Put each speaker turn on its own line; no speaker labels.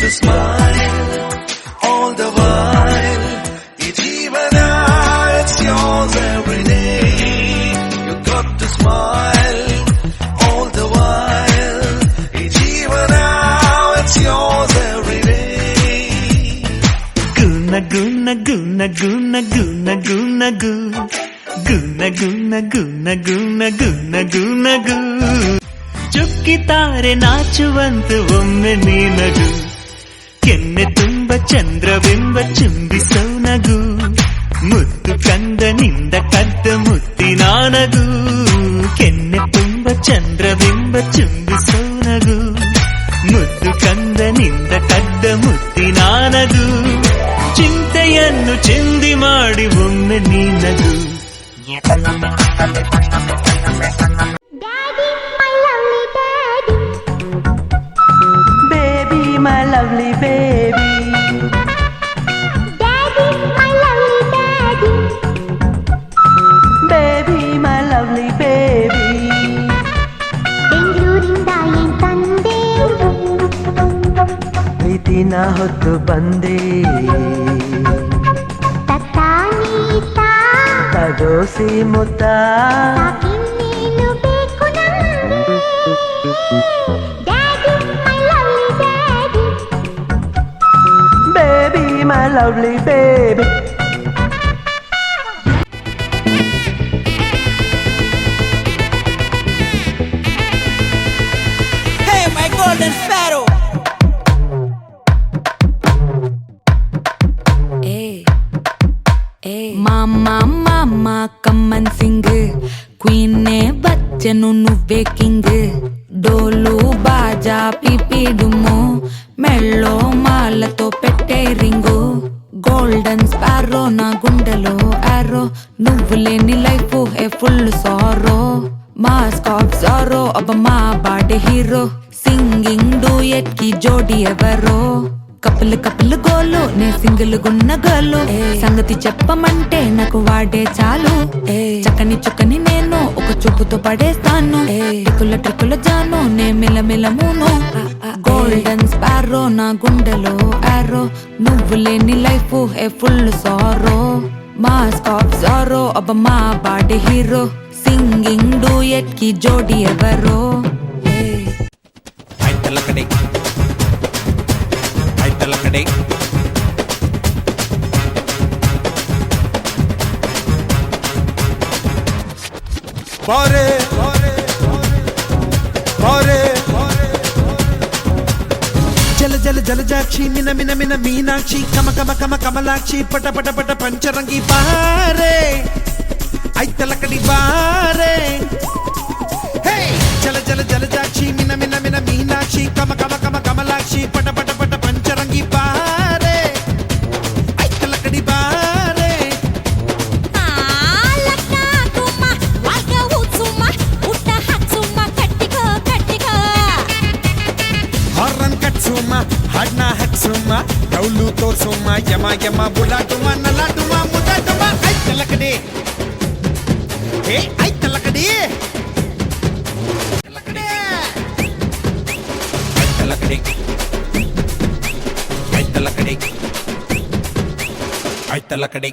To smile all the while, Jeevana, it's yours every day. You got to smile all the while, Jeevana, it's yours every day.
Guna guna guna guna guna guna guna guna guna guna guna guna guna gu ಚುಕ್ಕಿತಾರೆ ನಾಚುವಂತೆ ಒಮ್ಮೆ ನೀನಗು ಕೆನ್ನೆ ತುಂಬ ಚಂದ್ರಬಿಂಬ ಚುಂಬಿಸೋ ನಗು ಮುದ್ದು ಕಂದನಿಂದ ಕದ್ದ ಮುತ್ತಿನ ನಗು ಕೆನ್ನೆ ತುಂಬ ಚಂದ್ರಬಿಂಬ ಚುಂಬಿಸೋ ನಗು ಮುದ್ದು ಕಂದನಿಂದ ಕದ್ದ ಮುತ್ತಿನ ನಗು ಚಿಂತೆಯನ್ನು ಚಿಂದಿ ಮಾಡಿ ಒಮ್ಮೆ ನೀನಗು
My lovely baby,
Daddy, my lovely daddy,
baby, my lovely baby.
ಬೆಂಗಳೂರಿಂದ ಏನ್ ತಂದೆ
ಪ್ರೀತಿನ ಹೊತ್ತು ಬಂದೆ
ತತ್ತಾನೀತಾ
ತಡೋಸಿ ಮುತ್ತ
ಇನ್ನೇನು ಬೇಕು ನಮ್ಗೆ Daddy, my lovely daddy,
baby, my lovely baby.
Hey, my golden sparrow.
Mama, mama, come and sing. Queen ne bachanu nuvve king. డోలు బాజా పిపిడుము మెళ్ళో మాలతో పెట్టే రింగు గోల్డెన్ స్పారో నా గుండెలో ఆరో నువ్వు లేని life A full sorrow mask of sorrow అబ్బ మా బాడీ హీరో సింగింగ్ డూయట్ కి జోడి ఎవరో కపుల్ కపుల్ గోలు నే సింగిల్ గున్న గోలు సంగతి చెప్పమంటే నాకు వాడే చాలు చక్కని చుక్కని నేను ఒక చూపుతో పడేస్తాను ట్రిక్కుల ట్రిక్కుల జాను నే మిలమిల మూను గోల్డెన్ స్పారో నా గుండెలో ఆరో నువ్వు లేని life A full sorrow mask of sorrow అబ్బ మా బాడీ హీరో సింగింగ్ డూయట్ కి జోడి ఎవరో
Bore, bore, bore, jala jala jala jakshi, mina mina mina meenakshi, kama kama kama kamalakshi, pata pata pata pancharangi bare, ay talakadi bare. Hey, jala jala jala jakshi, mina mina mina meenakshi, kama kama kama kamalakshi, pata pata pata pancharangi bare, ay talakadi bare. Horn katsuma, hadna hatsuma, kaulu torsuma, yama yama bulatuma, nalatuma, mudatuma, ay talakade. Hey, ay talakade. Talakade. Ay talakade. Ay talakade. Ay talakade.